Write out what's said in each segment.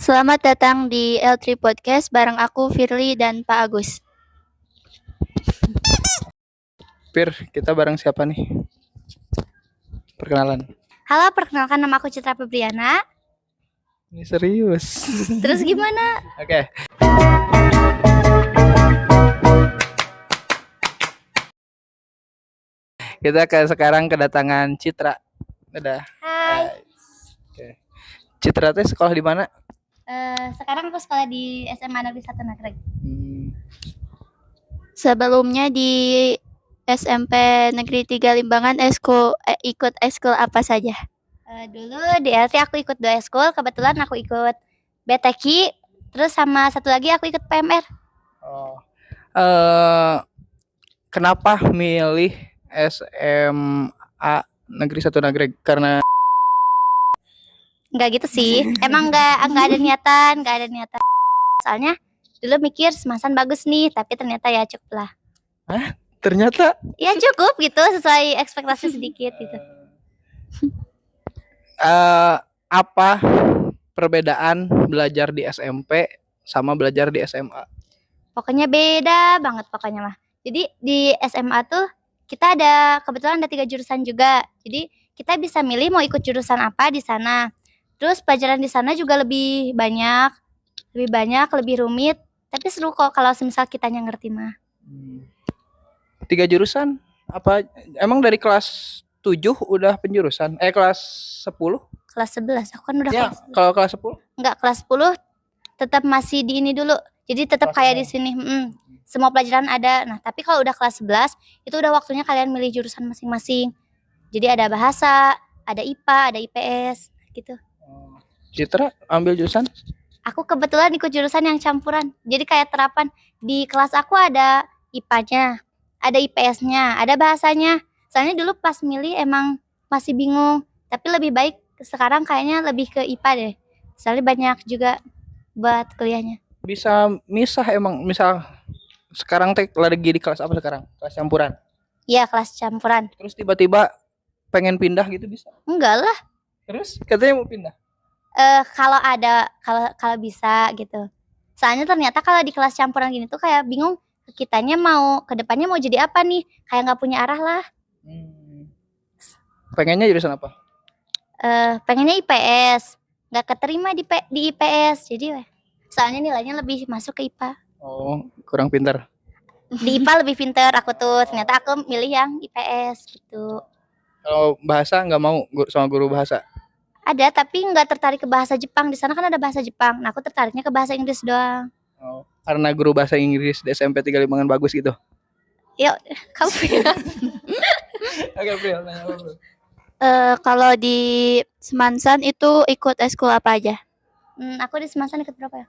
Selamat datang di L3 Podcast bareng aku Firly dan Pak Agus. Pir, kita bareng siapa nih? Perkenalan. Halo, perkenalkan nama aku Citra Febriana. Ini serius. Terus gimana? Oke. Kita sekarang kedatangan Citra. Udah. Hai. Oke. Citra teh sekolah di mana? Sekarang aku sekolah di SMA Negeri 1 Nagreg. Sebelumnya di SMP Negeri 3 Limbangan ikut eskul apa saja? Dulu di LT aku ikut 2 eskul, kebetulan aku ikut BTK, terus sama satu lagi aku ikut PMR. Kenapa milih SMA Negeri 1 Nagreg? Karena Enggak gitu sih, emang enggak ada niatan. Soalnya dulu mikir Semasan bagus nih, tapi ternyata ya cukup lah. ternyata Ya cukup gitu, sesuai ekspektasi sedikit gitu. apa perbedaan belajar di SMP sama belajar di SMA? Pokoknya beda banget pokoknya mah. Jadi di SMA tuh kita kebetulan ada 3 jurusan juga. Jadi kita bisa milih mau ikut jurusan apa di sana. Terus pelajaran di sana juga lebih banyak, lebih rumit. Tapi seru kok kalau semisal kitanya ngerti mah. 3 jurusan? Apa emang dari kelas 7 udah penjurusan? Kelas 10? Kelas 11 aku kan udah Ya, kelas. kalau kelas 10? Enggak, kelas 10 tetap masih di ini dulu. Jadi tetap Kelas kayak umum. di sini. Semua pelajaran ada. Nah, tapi kalau udah kelas 11 itu udah waktunya kalian milih jurusan masing-masing. Jadi ada bahasa, ada IPA, ada IPS gitu. Citra ambil jurusan? Aku kebetulan ikut jurusan yang campuran. Jadi kayak terapan di kelas aku ada IPA-nya, ada IPS-nya, ada bahasanya. Soalnya dulu pas milih emang masih bingung, tapi lebih baik sekarang kayaknya lebih ke IPA deh. Soalnya banyak juga buat kuliahnya. Bisa misah emang, misal sekarang teh lagi di kelas apa sekarang? Kelas campuran. Iya, kelas campuran. Terus tiba-tiba pengen pindah gitu bisa? Enggak lah. Terus katanya mau pindah. Kalau bisa gitu. Soalnya ternyata kalau di kelas campuran gini tuh kayak bingung kitanya mau ke depannya mau jadi apa nih? Kayak nggak punya arah lah. Pengennya jurusan apa? Pengennya IPS. Nggak keterima di IPS. Jadi soalnya nilainya lebih masuk ke IPA. Oh, kurang pintar. Di IPA lebih pinter aku tuh. Ternyata aku milih yang IPS gitu. Kalau bahasa nggak mau sama guru bahasa? Ada, tapi nggak tertarik ke bahasa Jepang. Di sana kan ada bahasa Jepang. Nah, aku tertariknya ke bahasa Inggris doang. Oh, karena guru bahasa Inggris di SMP 3 Limbangan bagus gitu. Yuk, kamu ya. Oke, Pril, nanya apa, Bro? Kalau di Semansan itu ikut eskul apa aja? Aku di Semasan ikut berapa ya?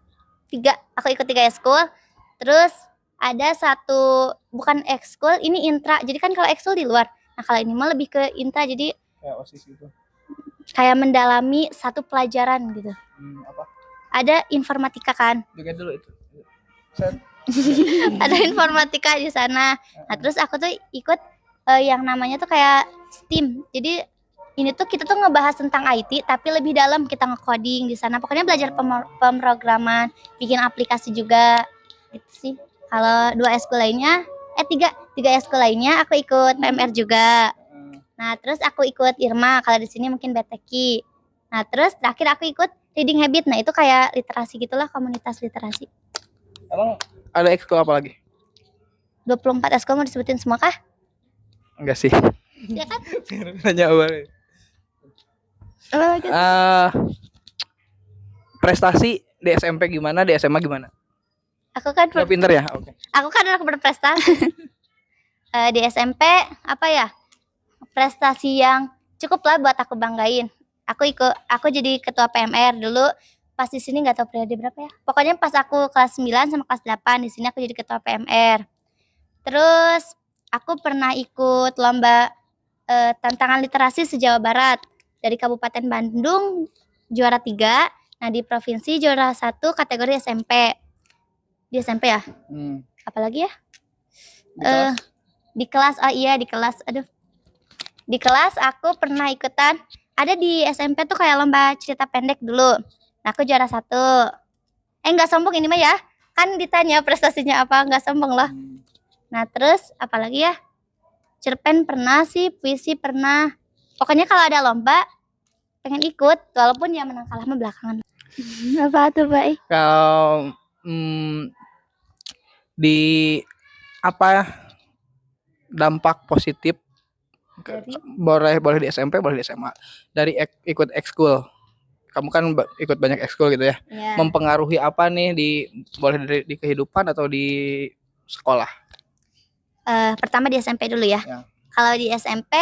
3. Aku ikut 3 ekskul. Terus ada satu bukan ekskul, ini intra. Jadi kan kalau ekskul di luar. Nah, kalau ini mah lebih ke intra. Jadi Kayak OSIS gitu. kayak mendalami satu pelajaran gitu. Apa? Ada informatika kan? Juga dulu itu. Ada informatika di sana. Nah, terus aku tuh ikut yang namanya tuh kayak STEAM. Jadi ini tuh kita tuh ngebahas tentang IT tapi lebih dalam, kita nge-coding di sana. Pokoknya belajar pemrograman, bikin aplikasi juga gitu sih. Kalau 2 eskul lainnya 3 eskul lainnya aku ikut PMR juga. Nah, terus aku ikut IRMA, kalau di sini mungkin BTK. Nah, terus terakhir aku ikut Reading Habit. Nah, itu kayak literasi gitulah, komunitas literasi. Emang ada ekskul apa lagi? 24 eskul mau disebutin semua kah? Enggak sih. Ya kan? Nanya apa? Prestasi di SMP gimana, di SMA gimana? Aku kan Udah pinter ya? Oke. Aku kan anak berprestasi. Di SMP apa ya? Prestasi yang cukup lah buat aku banggain. Aku jadi ketua PMR dulu. Pas di sini nggak tahu periode berapa ya. Pokoknya pas aku kelas 9 sama kelas 8 di sini aku jadi ketua PMR. Terus aku pernah ikut lomba tantangan literasi se-Jawa Barat. Dari Kabupaten Bandung juara 3. Nah, di provinsi juara 1 kategori SMP. Di SMP ya? Apalagi ya? Di kelas. Di kelas aku pernah ikutan, ada di SMP tuh kayak lomba cerita pendek dulu. Nah, aku juara 1. Nggak sombong ini mah ya. Kan ditanya prestasinya apa, nggak sombong loh. Nah, terus apalagi ya? Cerpen pernah sih, puisi pernah. Pokoknya kalau ada lomba, pengen ikut. Walaupun ya menang kalah mah belakangan. Apa tuh, Pak? Kalau di apa dampak positif Dari boleh di SMP, boleh di SMA dari ikut ekskul. Kamu kan ikut banyak ekskul gitu ya. ya, Mempengaruhi apa nih boleh di kehidupan atau di sekolah? pertama di SMP dulu ya. Ya. Kalau di SMP,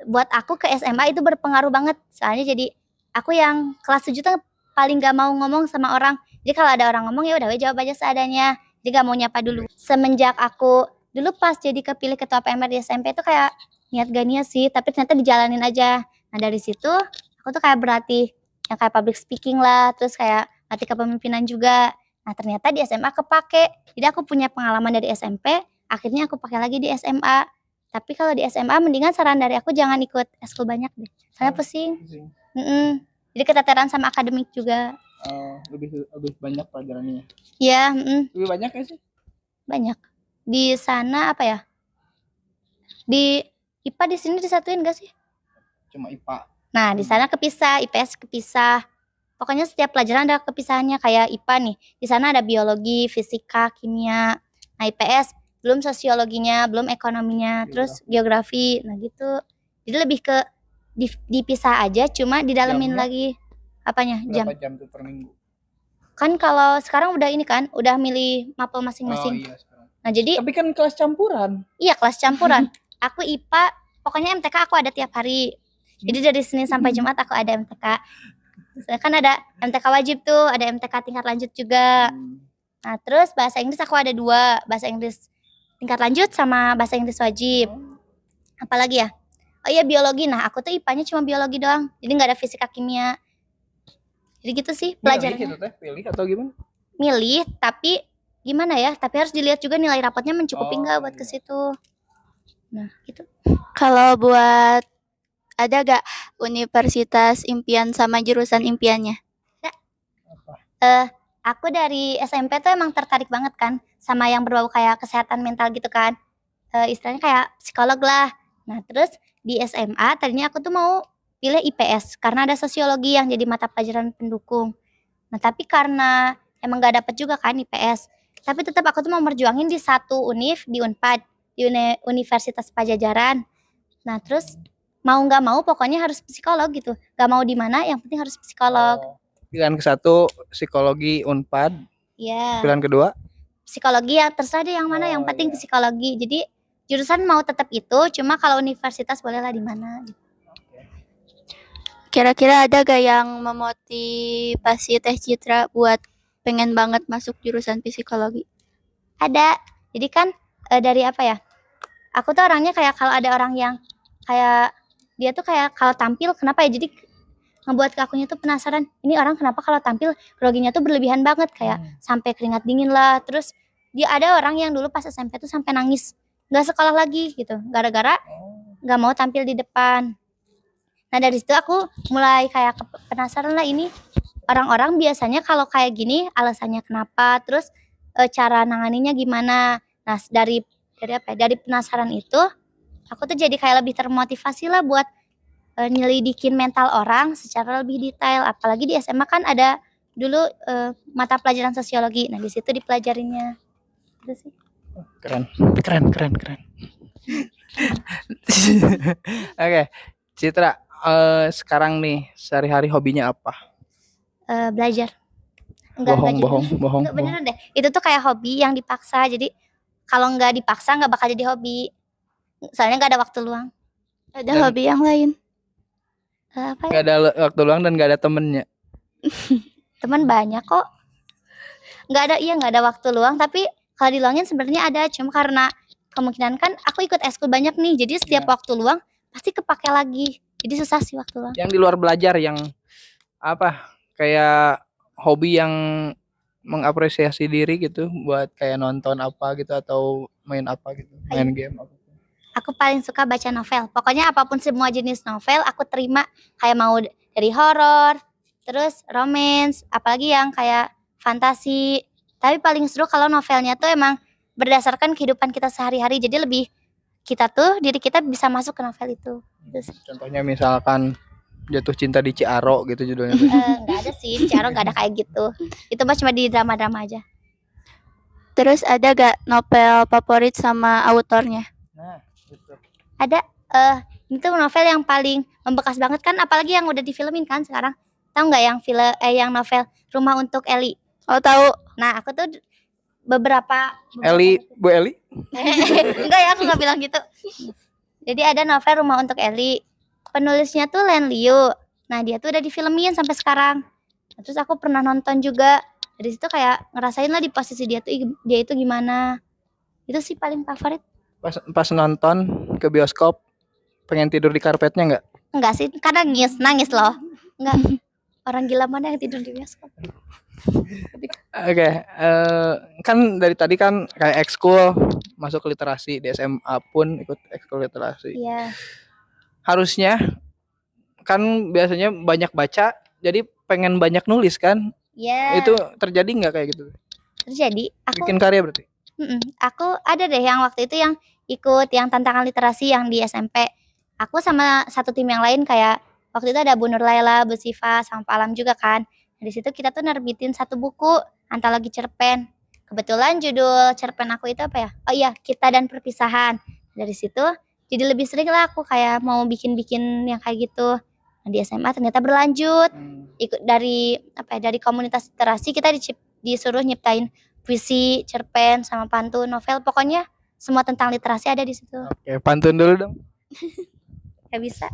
buat aku ke SMA itu berpengaruh banget. Soalnya jadi aku yang kelas 7 tuh paling gak mau ngomong sama orang. Jadi kalau ada orang ngomong ya udah jawab aja seadanya. Jadi gak mau nyapa dulu. Semenjak aku dulu pas jadi kepilih ketua PMR di SMP itu kayak niat gak niat sih, tapi ternyata dijalanin aja. Nah dari situ aku tuh kayak berlatih yang kayak public speaking lah, terus kayak latih kepemimpinan juga. Nah ternyata di SMA kepake. Jadi aku punya pengalaman dari SMP, akhirnya aku pakai lagi di SMA. Tapi kalau di SMA mendingan saran dari aku jangan ikut eskul banyak deh. Soalnya pusing. Jadi keteteran sama akademik juga. Lebih banyak pelajarannya. Ya, Lebih banyak ya sih? banyak. Di sana apa ya? Di IPA di sini disatuin gak sih? Cuma IPA. Nah, di sana kepisah, IPS kepisah. Pokoknya setiap pelajaran ada kepisahannya kayak IPA nih. Di sana ada biologi, fisika, kimia. Nah, IPS belum sosiologinya, belum ekonominya, terus geografi. Nah, gitu. Jadi lebih ke dipisah aja, cuma didalemin Jamnya? lagi apanya? Jam. Berapa jam tuh per minggu? Kan kalau sekarang udah ini kan, udah milih mapel masing-masing. iya sekarang. Nah, jadi Tapi kan kelas campuran. iya kelas campuran. Aku IPA, pokoknya MTK aku ada tiap hari. Jadi dari Senin sampai Jumat aku ada MTK. Kan ada MTK wajib tuh, ada MTK tingkat lanjut juga. Nah, terus bahasa Inggris aku ada 2, bahasa Inggris tingkat lanjut sama bahasa Inggris wajib. Apalagi ya? Oh iya biologi. Nah, aku tuh IPA-nya cuma biologi doang. Jadi nggak ada fisika kimia. Jadi gitu sih pelajarannya. Pilih atau gimana? Milih, tapi gimana ya? Tapi harus dilihat juga nilai rapotnya mencukupi nggak buat iya. ke situ. Nah, gitu. Kalau buat ada gak universitas impian sama jurusan impiannya? Aku dari SMP tuh emang tertarik banget kan sama yang berbau kayak kesehatan mental gitu kan. Istilahnya kayak psikolog lah. Nah, terus di SMA tadinya aku tuh mau pilih IPS karena ada sosiologi yang jadi mata pelajaran pendukung. Nah, tapi karena emang gak dapet juga kan IPS. Tapi tetap aku tuh mau merjuangin di satu univ di Unpad, di Universitas Pajajaran. Nah, terus mau nggak mau pokoknya harus psikolog gitu. Gak mau di mana, yang penting harus psikolog. Pilihan ke-1 psikologi Unpad. Iya. Pilihan kedua Psikologi ya terserah deh yang mana, yang penting psikologi. Jadi jurusan mau tetap itu, cuma kalau universitas bolehlah di mana. Kira-kira ada gak yang memotivasi Teh Citra buat pengen banget masuk jurusan psikologi? Ada. Jadi kan dari apa ya? Aku tuh orangnya kayak kalau ada orang yang kayak dia tuh kayak kalau tampil kenapa ya? Jadi ngebuat ke akunya tuh penasaran. Ini orang kenapa kalau tampil groginya tuh berlebihan banget kayak sampai keringat dingin lah. Terus dia ada orang yang dulu pas SMP tuh sampai nangis nggak sekolah lagi gitu gara-gara nggak mau tampil di depan. Nah dari situ aku mulai kayak penasaran lah ini orang-orang biasanya kalau kayak gini alasannya kenapa, terus cara nanganinya gimana. Nah dari apa ya, dari penasaran itu aku tuh jadi kayak lebih termotivasi lah buat nyelidikin mental orang secara lebih detail. Apalagi di SMA kan ada dulu mata pelajaran sosiologi. Nah di situ dipelajarinnya. Gitu sih. keren. Oke, Citra, sekarang nih sehari-hari hobinya apa? Belajar. Enggak Bohong. Enggak beneran deh. Itu tuh kayak hobi yang dipaksa. Jadi kalau nggak dipaksa nggak bakal jadi hobi. Soalnya nggak ada waktu luang. Ada hobi yang lain? Apa ya? Gak ada waktu luang dan gak ada temennya. Teman banyak kok. Nggak ada waktu luang. Tapi kalau diluangin sebenarnya ada. Cuma karena kemungkinan kan aku ikut eskul banyak nih. Jadi setiap waktu luang pasti kepake lagi. Jadi susah sih waktu luang. Yang di luar belajar yang apa? Kayak hobi yang mengapresiasi diri gitu buat kayak nonton apa gitu atau main apa gitu, main game apa. Aku paling suka baca novel. Pokoknya apapun semua jenis novel aku terima. Kayak mau dari horor, terus romance, apalagi yang kayak fantasi. Tapi paling seru kalau novelnya tuh emang berdasarkan kehidupan kita sehari-hari, jadi lebih diri kita bisa masuk ke novel itu. Gitu sih. Contohnya misalkan Jatuh Cinta di Ciaro gitu judulnya. Nggak ada sih, di Ciaro nggak ada kayak gitu. Itu mah cuma di drama-drama aja. Terus ada gak novel favorit sama autornya? Nah, gitu. Ada itu novel yang paling membekas banget kan, apalagi yang udah difilmin kan sekarang. Tahu nggak yang novel Rumah untuk Eli? Oh tahu. Nah, aku tuh beberapa Bu Eli? enggak ya, aku nggak bilang gitu. Jadi ada novel Rumah untuk Eli. Penulisnya tuh Len Liu. Nah, dia tuh udah difilmin sampai sekarang. Nah, terus aku pernah nonton juga. Dari situ kayak ngerasain lah di posisi dia itu gimana. Itu sih paling favorit. Pas nonton ke bioskop pengen tidur di karpetnya nggak? Enggak sih, karena nangis loh. Enggak. Orang gila mana yang tidur di bioskop? Oke, kan dari tadi kan kayak ekskul masuk literasi di SMA pun ikut ekskul literasi. Iya. Harusnya kan biasanya banyak baca, jadi pengen banyak nulis kan? Iya. Itu terjadi nggak kayak gitu? Terjadi. Bikin karya berarti? Aku ada deh yang waktu itu yang ikut yang tantangan literasi yang di SMP. Aku sama satu tim yang lain kayak waktu itu ada Bu Nur Laila, Bu Siva, sama Pak Alam juga kan. Di situ kita tuh nerbitin satu buku antologi cerpen. Kebetulan judul cerpen aku itu apa ya? Oh iya, Kita dan Perpisahan. Dari situ jadi lebih sering lah aku kayak mau bikin-bikin yang kayak gitu. Nah, di SMA ternyata berlanjut. Ikut dari dari komunitas literasi kita disuruh nyiptain puisi, cerpen, sama pantun, novel. Pokoknya semua tentang literasi ada di situ. Oke, pantun dulu dong. Gak bisa.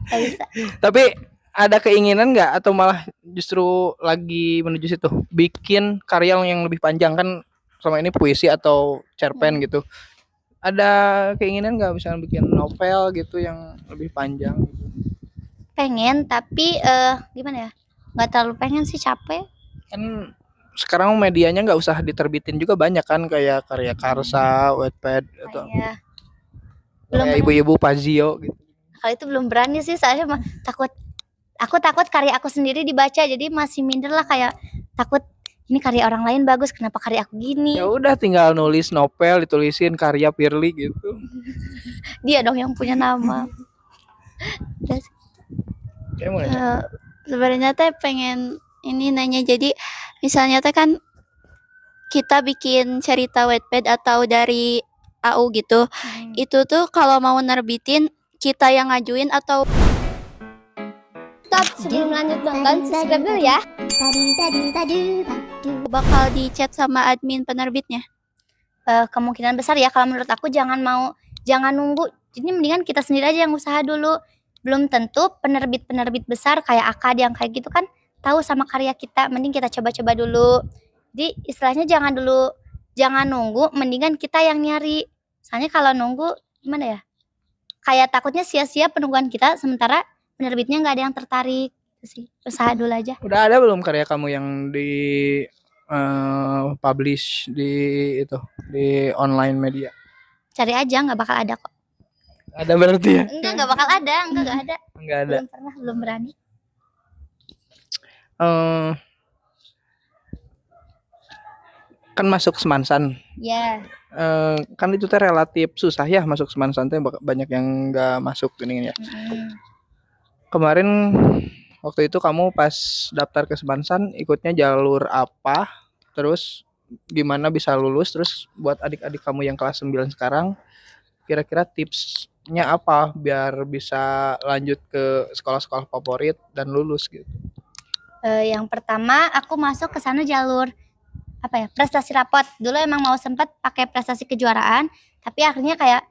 Gak bisa. Tapi ada keinginan nggak atau malah justru lagi menuju situ bikin karya yang lebih panjang kan selama ini puisi atau cerpen gitu, ada keinginan nggak misalnya bikin novel gitu yang lebih panjang gitu? Pengen, tapi gimana ya, nggak terlalu pengen sih, capek. Kan sekarang medianya nggak usah diterbitin juga banyak kan kayak karya Karsa, Wattpad atau Kayak belum kayak ibu-ibu Pazio gitu. kalau itu belum berani sih, soalnya aku takut karya aku sendiri dibaca, jadi masih minder lah, kayak takut ini karya orang lain bagus, kenapa karya aku gini. Ya udah tinggal nulis novel ditulisin karya Firly gitu. Dia dong yang punya nama. Kayak mau nanya. Sebenarnya teh pengen ini nanya, jadi misalnya teh kan kita bikin cerita Wattpad atau dari AU gitu, itu tuh kalau mau nerbitin kita yang ngajuin atau Stop, sebelum lanjut nonton subscribe dulu ya. bakal di chat sama admin penerbitnya? Kemungkinan besar ya, kalau menurut aku jangan nunggu. Jadi mendingan kita sendiri aja yang usaha dulu. Belum tentu penerbit besar kayak Akad yang kayak gitu kan tahu sama karya kita, mending kita coba-coba dulu. Jadi istilahnya jangan nunggu, mendingan kita yang nyari. Soalnya kalau nunggu gimana ya, kayak takutnya sia-sia penungguan kita, sementara penerbitnya nggak ada yang tertarik. Gitu sih, usaha dulu aja. Udah ada belum karya kamu yang di publish di online media? Cari aja, nggak bakal ada kok. Ada berarti ya? Nggak bakal ada, nggak ada. Enggak ada. Belum pernah, belum berani. Kan masuk Semansan. Ya. Kan itu teh relatif susah ya masuk Semansan teh, banyak yang nggak masuk ini ya. Kemarin waktu itu kamu pas daftar ke Semansan ikutnya jalur apa? Terus gimana bisa lulus? Terus buat adik-adik kamu yang kelas 9 sekarang, kira-kira tipsnya apa biar bisa lanjut ke sekolah-sekolah favorit dan lulus gitu? Yang pertama aku masuk ke sana jalur prestasi rapot. Dulu emang mau sempat pakai prestasi kejuaraan, tapi akhirnya kayak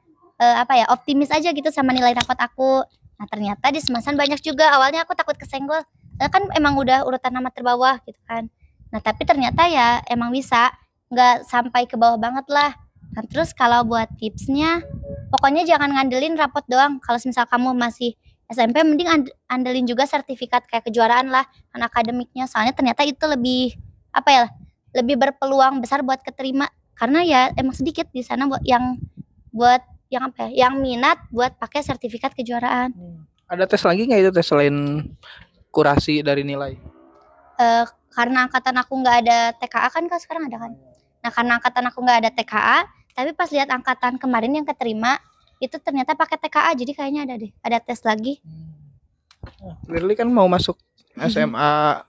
optimis aja gitu sama nilai rapot aku. Nah, ternyata di Semansan banyak juga. Awalnya aku takut kesenggol, kan emang udah urutan nama terbawah gitu kan. Nah, tapi ternyata ya emang bisa, nggak sampai ke bawah banget lah. Nah, terus kalau buat tipsnya, pokoknya jangan ngandelin rapot doang. Kalau misal kamu masih SMP, mending andelin juga sertifikat kayak kejuaraan lah, dan akademiknya. Soalnya ternyata itu lebih lebih berpeluang besar buat keterima, karena ya emang sedikit di sana yang minat buat pakai sertifikat kejuaraan. Ada tes lagi nggak itu tes selain kurasi dari nilai? Karena angkatan aku nggak ada TKA kan Kak, sekarang ada kan. Nah karena angkatan aku nggak ada TKA, tapi pas lihat angkatan kemarin yang keterima itu ternyata pakai TKA, jadi kayaknya ada tes lagi. Lirli kan mau masuk SMA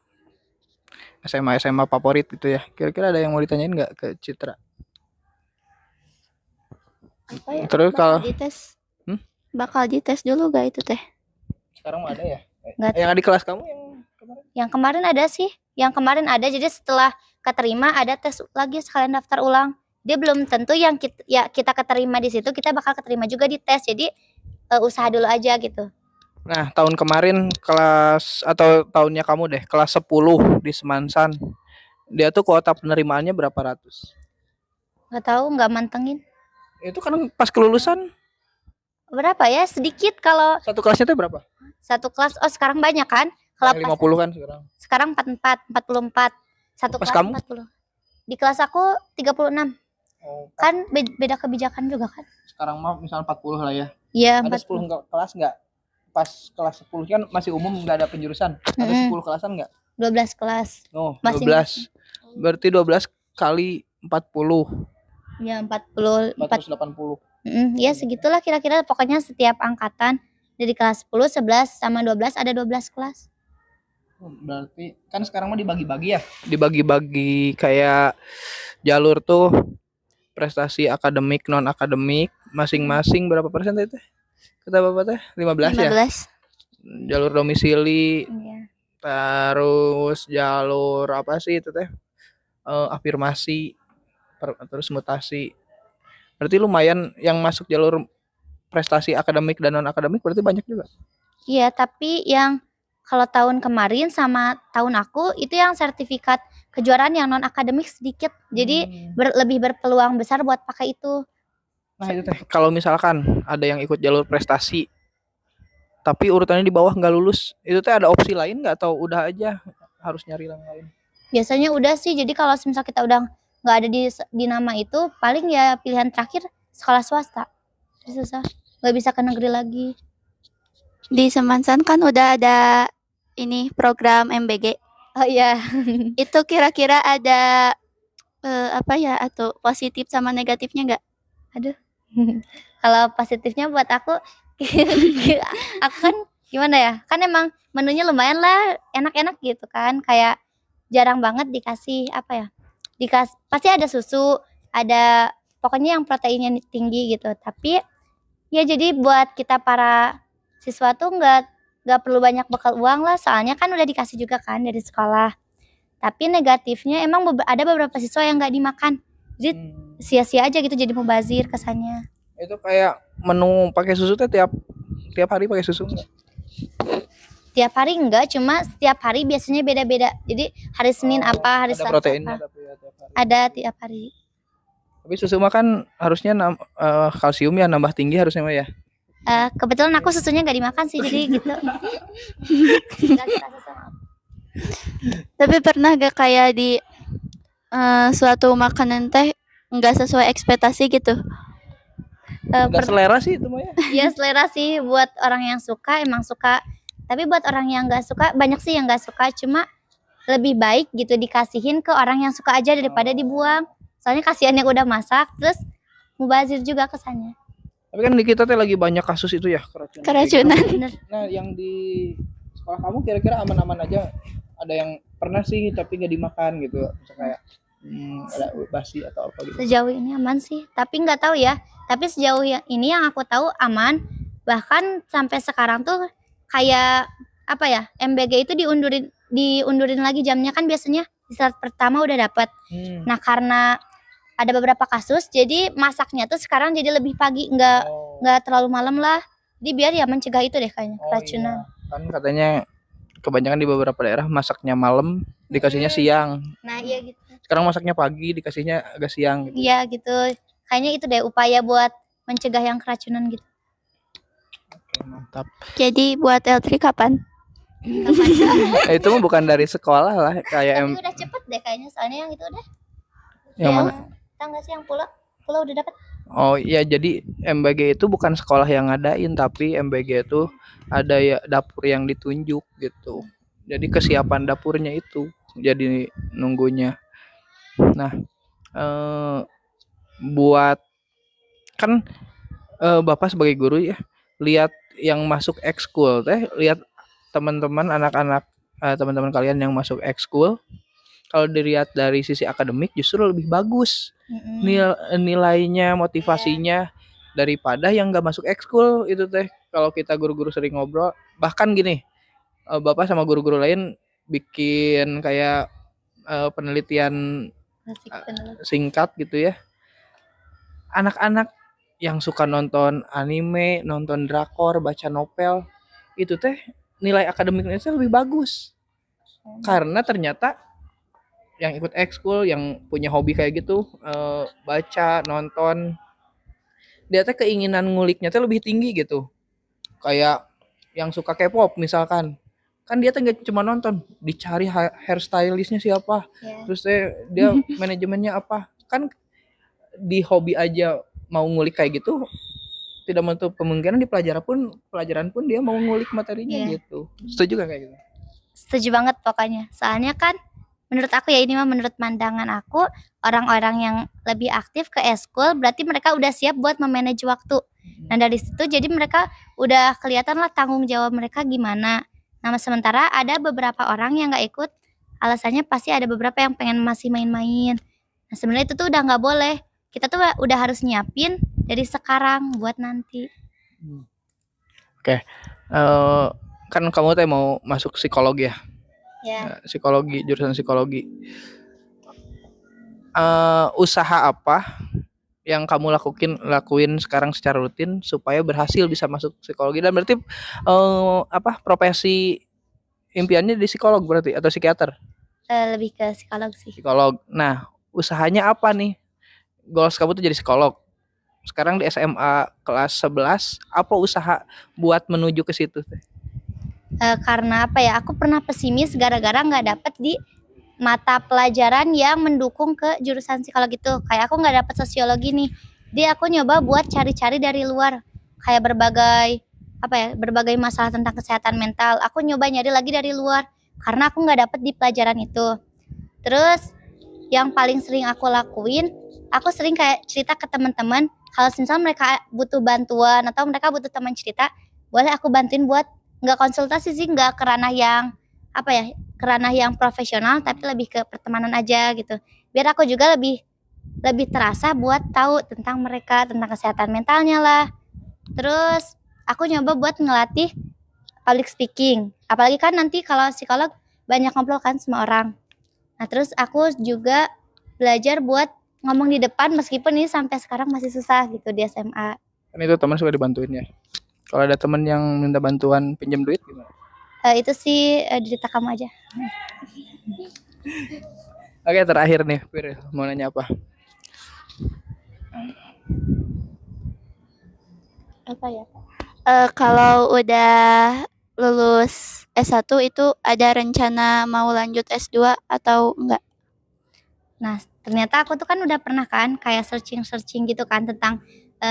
SMA favorit gitu ya. Kira-kira ada yang mau ditanyain nggak ke Citra? Apa ya? Terus kalau dites. Hmm? Bakal dites dulu gak itu teh? sekarang mau ada ya? Nggak. Yang ada di kelas kamu yang kemarin? Yang kemarin ada sih, yang kemarin ada, jadi setelah keterima ada tes lagi sekalian daftar ulang. Dia belum tentu yang kita keterima di situ kita bakal keterima juga di tes, jadi usaha dulu aja gitu. Nah, tahun kemarin kelas atau tahunnya kamu deh, kelas 10 di Semansan. Dia tuh kuota penerimaannya berapa ratus? Nggak tahu, nggak mantengin. Itu kan pas kelulusan Berapa ya? Sedikit kalau satu kelasnya tuh berapa? satu kelas. Oh sekarang banyak kan? Kalau Yang pas 50 kan sekarang. sekarang 44. Satu Pas kelas kamu? 40. Di kelas aku 36. Oh, Kan beda kebijakan juga kan? sekarang mah misalnya 40 lah ya. Iya, Ada 40. 10 kelas nggak? Pas kelas 10 kan masih umum nggak ada penjurusan. Ada 10 kelasan nggak? 12 kelas. Oh, Masing-masing. 12. Berarti 12 kali 40. Ya 40. 480. Ya segitulah kira-kira, pokoknya setiap angkatan dari kelas 10, 11 sama 12 ada 12 kelas. Berarti kan sekarang mah dibagi-bagi ya. Dibagi-bagi kayak jalur tuh prestasi akademik, non akademik, masing-masing berapa persen itu? Kata Bapak teh 15 ya. 15. Jalur domisili, Iya. terus jalur apa sih itu teh? Afirmasi, terus mutasi. Berarti lumayan yang masuk jalur prestasi akademik dan non akademik berarti banyak juga. Iya, tapi yang kalau tahun kemarin sama tahun aku itu yang sertifikat kejuaraan yang non akademik sedikit. Jadi lebih berpeluang besar buat pakai itu. Nah itu teh, kalau misalkan ada yang ikut jalur prestasi tapi urutannya di bawah nggak lulus, itu teh ada opsi lain nggak atau udah aja harus nyari yang lain? Biasanya udah sih, jadi kalau misal kita udah nggak ada di nama itu, paling ya pilihan terakhir sekolah swasta. Jadi susah, nggak bisa ke negeri lagi. Di Semansan kan udah ada ini program MBG. Oh iya. Itu kira-kira ada apa ya, atau positif sama negatifnya nggak? Kalau positifnya buat aku kan gimana ya, kan emang menunya lumayan lah, enak-enak gitu kan, kayak jarang banget dikasih apa ya, pasti ada susu, ada pokoknya yang proteinnya tinggi gitu. Tapi ya jadi buat kita para siswa tuh nggak perlu banyak bekal uang lah, soalnya kan udah dikasih juga kan dari sekolah. Tapi negatifnya emang ada beberapa siswa yang nggak dimakan, jadi sia-sia aja gitu, jadi mubazir kesannya. Itu kayak menu pakai susu teh tiap hari pakai susu nggak? Tiap hari enggak, cuma setiap hari biasanya beda-beda. Jadi hari Senin apa, hari ada Selasa proteinnya apa. tapi ya tiap hari. Ada tiap hari. Tapi susu mah kan harusnya kalsium ya nambah tinggi harusnya mah ya. Kebetulan aku susunya nggak dimakan sih, jadi gitu. Nggak suka susu. Tapi pernah gak kayak di suatu makanan teh nggak sesuai ekspektasi gitu? Udah selera sih itu mah ya. Ya selera sih, buat orang yang suka emang suka. Tapi buat orang yang nggak suka, banyak sih yang nggak suka. Cuma lebih baik gitu dikasihin ke orang yang suka aja daripada dibuang. Soalnya kasihan yang udah masak, terus mubazir juga kesannya. Tapi kan di kita teh lagi banyak kasus itu ya keracunan. Keracunan. Bener. Nah yang di sekolah kamu kira-kira aman-aman aja? Ada yang pernah sih tapi nggak dimakan gitu, misalnya kayak ada basi atau apa gitu? Sejauh ini aman sih, tapi nggak tahu ya. Tapi sejauh ini yang aku tahu aman. Bahkan sampai sekarang tuh kayak apa ya, MBG itu diundurin lagi jamnya, kan biasanya di saat pertama udah dapat. Nah karena ada beberapa kasus, jadi masaknya tuh sekarang jadi lebih pagi, nggak terlalu malam lah. Jadi biar ya mencegah itu deh kayaknya, keracunan. Iya. Kan katanya kebanyakan di beberapa daerah masaknya malam dikasihnya siang. Nah iya gitu. Sekarang masaknya pagi dikasihnya agak siang gitu. Iya gitu. Kayaknya itu deh upaya buat mencegah yang keracunan gitu. Oke, mantap. Jadi buat L3 kapan? Itu mah bukan dari sekolah lah, kayak Tapi udah cepet deh kayaknya, soalnya yang itu udah. yang mana? Tahu nggak sih yang pulau udah dapat. Oh iya, jadi MBG itu bukan sekolah yang ngadain, tapi MBG itu ada ya dapur yang ditunjuk gitu. Jadi kesiapan dapurnya itu jadi nunggunya. Nah, eh, buat kan Bapak sebagai guru ya, lihat yang masuk ekskul teh, lihat teman-teman anak-anak teman-teman kalian yang masuk ekskul, kalau dilihat dari sisi akademik justru lebih bagus nilainya, motivasinya daripada yang nggak masuk ekskul itu teh. Kalau kita guru-guru sering ngobrol, bahkan gini, Bapak sama guru-guru lain bikin kayak penelitian Asik bener. singkat gitu ya. Anak-anak yang suka nonton anime, nonton drakor, baca novel, itu teh nilai akademiknya teh lebih bagus. Karena ternyata yang ikut ekskul, yang punya hobi kayak gitu, baca, nonton, dia teh keinginan nguliknya teh lebih tinggi gitu. Kayak yang suka K-pop misalkan, kan dia teh nggak cuma nonton, dicari hairstylistnya siapa, Ya. terus dia manajemennya apa. Kan di hobi aja mau ngulik kayak gitu, tidak menutup kemungkinan di pelajaran pun dia mau ngulik materinya Iya. gitu. Setuju gak kayak gitu? Setuju banget pokoknya. Soalnya kan menurut aku ya, ini mah menurut pandangan aku, orang-orang yang lebih aktif ke eskul berarti mereka udah siap buat memanage waktu. Nah dari situ jadi mereka udah kelihatan lah tanggung jawab mereka gimana. Nah sementara ada beberapa orang yang nggak ikut, alasannya pasti ada beberapa yang pengen masih main-main. Nah sebenarnya itu tuh udah nggak boleh. Kita tuh udah harus nyiapin dari sekarang buat nanti. Oke. Kan kamu teh mau masuk psikologi ya? Ya. Psikologi, jurusan psikologi. Usaha apa yang kamu lakuin sekarang secara rutin supaya berhasil bisa masuk psikologi? Dan berarti profesi impiannya di psikolog berarti atau psikiater? Lebih ke psikolog sih. Psikolog. Nah, usahanya apa nih? Goals kamu tuh jadi psikolog. Sekarang di SMA kelas 11, apa usaha buat menuju ke situ teh? Karena apa ya, aku pernah pesimis gara-gara nggak dapet di mata pelajaran yang mendukung ke jurusan psikologi itu. Kayak aku nggak dapet sosiologi nih, jadi aku nyoba buat cari-cari dari luar, kayak berbagai masalah tentang kesehatan mental aku nyoba nyari lagi dari luar karena aku nggak dapet di pelajaran itu. Terus yang paling sering aku lakuin, aku sering kayak cerita ke teman-teman kalau misal mereka butuh bantuan atau mereka butuh teman cerita, boleh aku bantuin buat nggak konsultasi sih, nggak ke ranah yang ke ranah yang profesional, tapi lebih ke pertemanan aja gitu. Biar aku juga lebih terasa buat tahu tentang mereka, tentang kesehatan mentalnya lah. Terus aku nyoba buat ngelatih public speaking. Apalagi kan nanti kalau psikolog banyak ngobrol kan sama orang. Nah, terus aku juga belajar buat ngomong di depan meskipun ini sampai sekarang masih susah gitu di SMA. Kan itu teman suka dibantuin ya. Kalau ada teman yang minta bantuan pinjam duit gimana? Itu sih cerita kamu aja. Oke, terakhir nih, Fir, mau nanya apa? Apa ya? Kalau udah lulus S1 itu ada rencana mau lanjut S2 atau enggak? Nah, ternyata aku tuh kan udah pernah kan kayak searching gitu kan tentang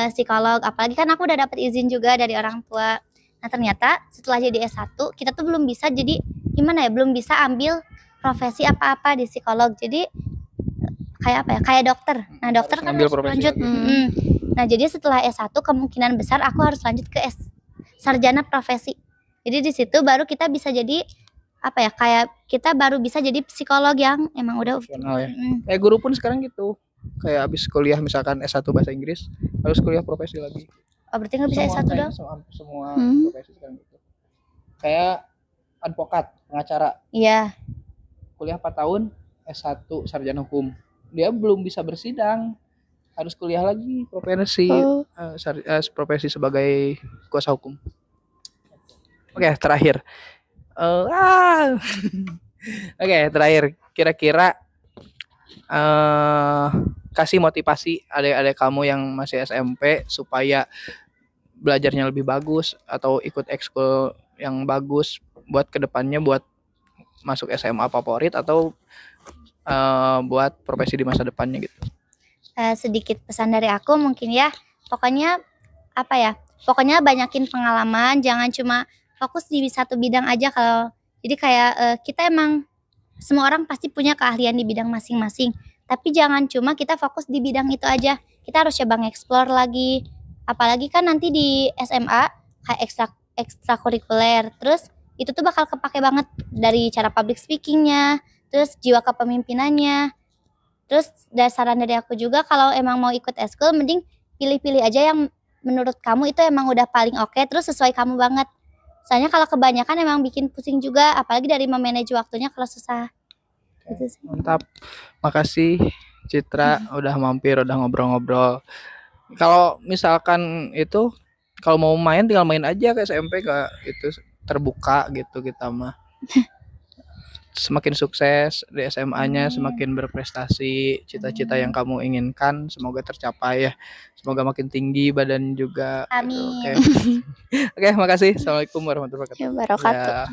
psikolog. Apalagi kan aku udah dapet izin juga dari orang tua. Nah, ternyata setelah jadi S1 kita tuh belum bisa jadi belum bisa ambil profesi apa-apa di psikolog. Jadi kayak dokter. Nah, dokter Harus kan ngambil harus profesi lanjut. lagi. Nah, jadi setelah S1 kemungkinan besar aku harus lanjut ke sarjana profesi. Jadi di situ baru kita bisa jadi kayak kita baru bisa jadi psikolog yang emang udah Profesional ya. Guru pun sekarang gitu. Kayak habis kuliah misalkan S1 bahasa Inggris, harus kuliah profesi lagi. Oh, berarti nggak bisa S1 dong? Semua profesi sekarang gitu. Kayak advokat, pengacara. Iya. Kuliah 4 tahun, S1 sarjana hukum. Dia belum bisa bersidang. Harus kuliah lagi profesi sebagai kuasa hukum. Oke, terakhir. Oke, terakhir. Kira-kira kasih motivasi adik-adik kamu yang masih SMP supaya belajarnya lebih bagus atau ikut ekskul yang bagus buat kedepannya, buat masuk SMA favorit atau buat profesi di masa depannya gitu. Sedikit pesan dari aku mungkin ya, pokoknya pokoknya banyakin pengalaman, jangan cuma fokus di satu bidang aja. Kalau Jadi kayak kita emang semua orang pasti punya keahlian di bidang masing-masing. Tapi jangan cuma kita fokus di bidang itu aja. Kita harus coba nge-explore lagi. Apalagi kan nanti di SMA kayak ekstrakurikuler. Terus itu tuh bakal kepake banget dari cara public speakingnya, terus jiwa kepemimpinannya. Terus saran dari aku juga kalau emang mau ikut eskul mending pilih-pilih aja yang menurut kamu itu emang udah paling oke, terus sesuai kamu banget. Soalnya kalau kebanyakan emang bikin pusing juga, apalagi dari memanage waktunya kalau susah. Gitu sih. Mantap. Makasih Citra udah mampir, udah ngobrol-ngobrol. Kalau misalkan itu kalau mau main tinggal main aja ke SMP, ke itu terbuka gitu kita mah. Semakin sukses di SMA-nya, semakin berprestasi, cita-cita yang kamu inginkan semoga tercapai ya. Semoga makin tinggi badan juga gitu. Oke. Amin. Oke, makasih. Assalamualaikum warahmatullahi wabarakatuh. Wabarakatuh. Ya.